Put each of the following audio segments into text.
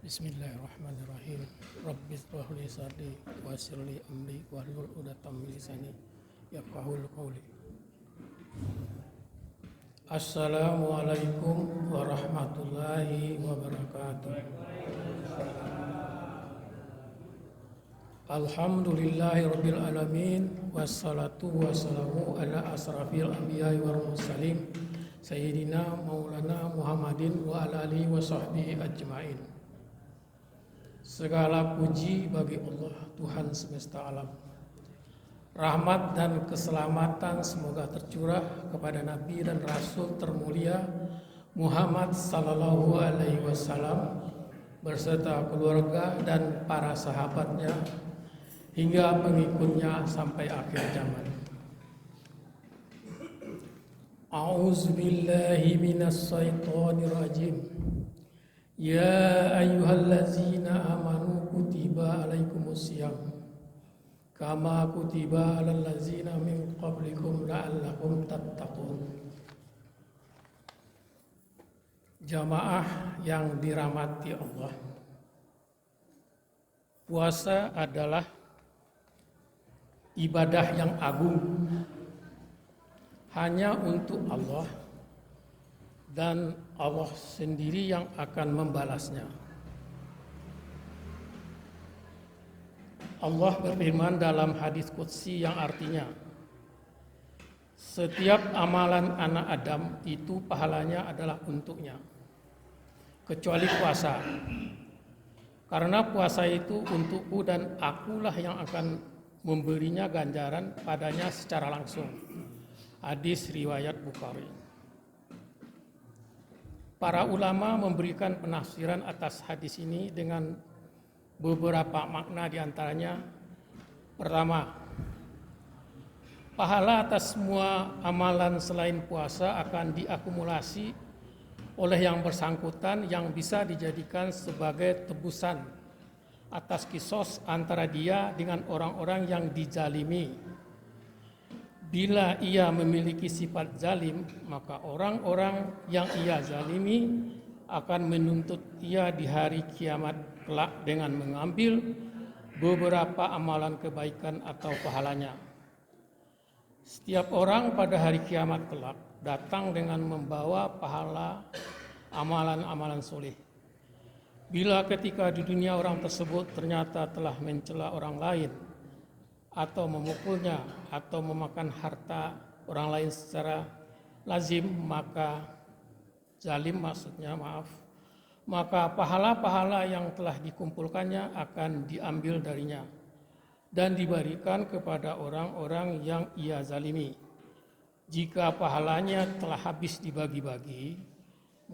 Bismillahirrahmanirrahim. Rabbi shrah li sadri wa yassir li amri wahlul 'uqdatam min lisani yafqahul qawli. Assalamualaikum warahmatullahi wabarakatuh. Alhamdulillahi rabbil alamin wassalatu wassalamu ala asrafil anbiya'i wal mursalin sayyidina maulana Muhammadin wa ala alihi wa sahbihi ajmain. Segala puji bagi Allah, Tuhan semesta alam. Rahmat dan keselamatan semoga tercurah kepada Nabi dan Rasul termulia Muhammad sallallahu alaihi wasallam berserta keluarga dan para sahabatnya hingga pengikutnya sampai akhir zaman. A'udzubillahi minasyaitonir rajim. Ya ayyuhallazina amanu kutiba alaikumusiyam kama kutiba alal ladzina min qablikum la'allakum tattaqun. Jamaah yang dirahmati Allah, puasa adalah ibadah yang agung hanya untuk Allah dan Allah sendiri yang akan membalasnya. Allah berfirman dalam hadis qudsi yang artinya, setiap amalan anak Adam itu pahalanya adalah untuknya, kecuali puasa. Karena puasa itu untukku dan akulah yang akan memberinya ganjaran padanya secara langsung. Hadis riwayat Bukhari. Para ulama memberikan penafsiran atas hadis ini dengan beberapa makna, diantaranya: pertama, pahala atas semua amalan selain puasa akan diakumulasi oleh yang bersangkutan yang bisa dijadikan sebagai tebusan atas kisos antara dia dengan orang-orang yang dizalimi. Bila ia memiliki sifat zalim, maka orang-orang yang ia zalimi akan menuntut ia di hari kiamat kelak dengan mengambil beberapa amalan kebaikan atau pahalanya. Setiap orang pada hari kiamat kelak datang dengan membawa pahala amalan-amalan soleh. Bila ketika di dunia orang tersebut ternyata telah mencela orang lain atau memukulnya atau memakan harta orang lain secara lazim, maka pahala-pahala yang telah dikumpulkannya akan diambil darinya dan diberikan kepada orang-orang yang ia zalimi. Jika pahalanya telah habis dibagi-bagi,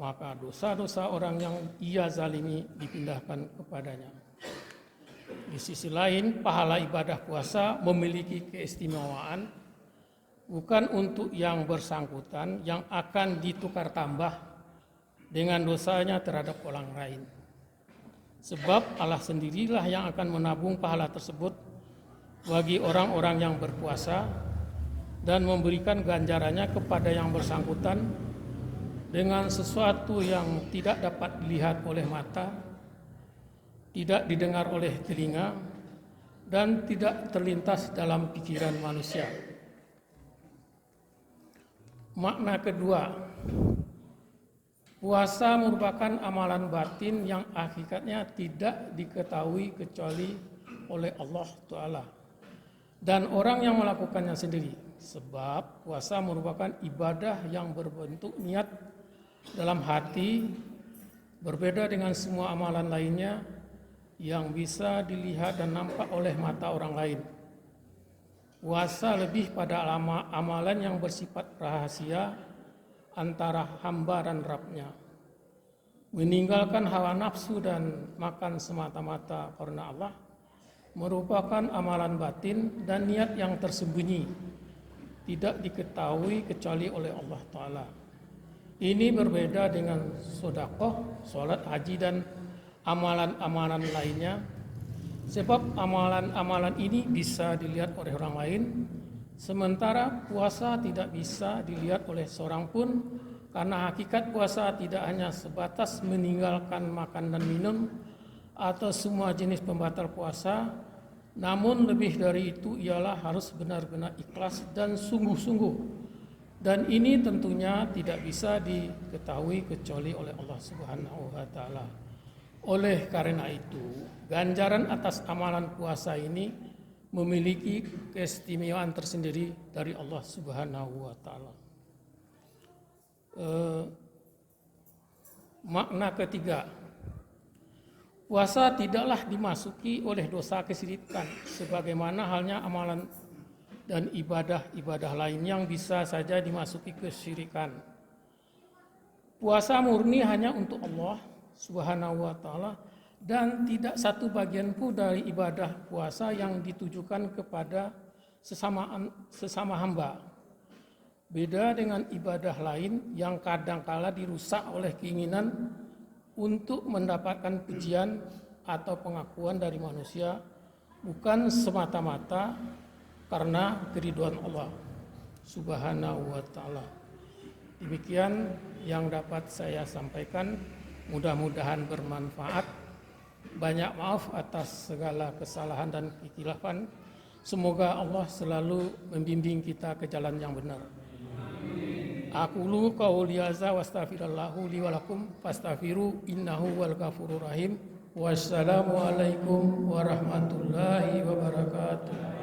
maka dosa-dosa orang yang ia zalimi dipindahkan kepadanya. Di sisi lain, pahala ibadah puasa memiliki keistimewaan bukan untuk yang bersangkutan yang akan ditukar tambah dengan dosanya terhadap orang lain. Sebab Allah sendirilah yang akan menabung pahala tersebut bagi orang-orang yang berpuasa dan memberikan ganjarannya kepada yang bersangkutan dengan sesuatu yang tidak dapat dilihat oleh mata, tidak didengar oleh telinga, dan tidak terlintas dalam pikiran manusia. Makna kedua, puasa merupakan amalan batin yang hakikatnya tidak diketahui kecuali oleh Allah Ta'ala dan orang yang melakukannya sendiri. Sebab puasa merupakan ibadah yang berbentuk niat dalam hati, berbeda dengan semua amalan lainnya yang bisa dilihat dan nampak oleh mata orang lain. Puasa lebih pada amalan yang bersifat rahasia antara hamba dan Rabb-Nya. Meninggalkan hawa nafsu dan makan semata-mata karena Allah merupakan amalan batin dan niat yang tersembunyi, tidak diketahui kecuali oleh Allah Ta'ala. Ini berbeda dengan sedekah, sholat, haji, dan amalan-amalan lainnya, sebab amalan-amalan ini bisa dilihat oleh orang lain, sementara puasa tidak bisa dilihat oleh seorang pun Karena hakikat puasa tidak hanya sebatas meninggalkan makan dan minum, atau semua jenis pembatal puasa, namun lebih dari itu ialah harus benar-benar ikhlas dan sungguh-sungguh. Dan ini tentunya tidak bisa diketahui kecuali oleh Allah Subhanahu wa taala. Oleh karena itu, ganjaran atas amalan puasa ini memiliki keistimewaan tersendiri dari Allah Subhanahu wa taala. Makna ketiga, puasa tidaklah dimasuki oleh dosa kesyirikan sebagaimana halnya amalan dan ibadah-ibadah lain yang bisa saja dimasuki kesyirikan. Puasa murni hanya untuk Allah Subhanahu wa taala dan tidak satu bagian pun dari ibadah puasa yang ditujukan kepada sesama hamba. Beda dengan ibadah lain yang kadangkala dirusak oleh keinginan untuk mendapatkan pujian atau pengakuan dari manusia, bukan semata-mata karena keridhaan Allah Subhanahu wa taala. Demikian yang dapat saya sampaikan, mudah-mudahan bermanfaat. Banyak maaf atas segala kesalahan dan kekhilafan. Semoga Allah selalu membimbing kita ke jalan yang benar. Aqulu qauli hadza wa astaghfirullahu li wa lakum fastaghfiru innahu wal ghafurur rahim. Wassalamu alaikum warahmatullahi wabarakatuh.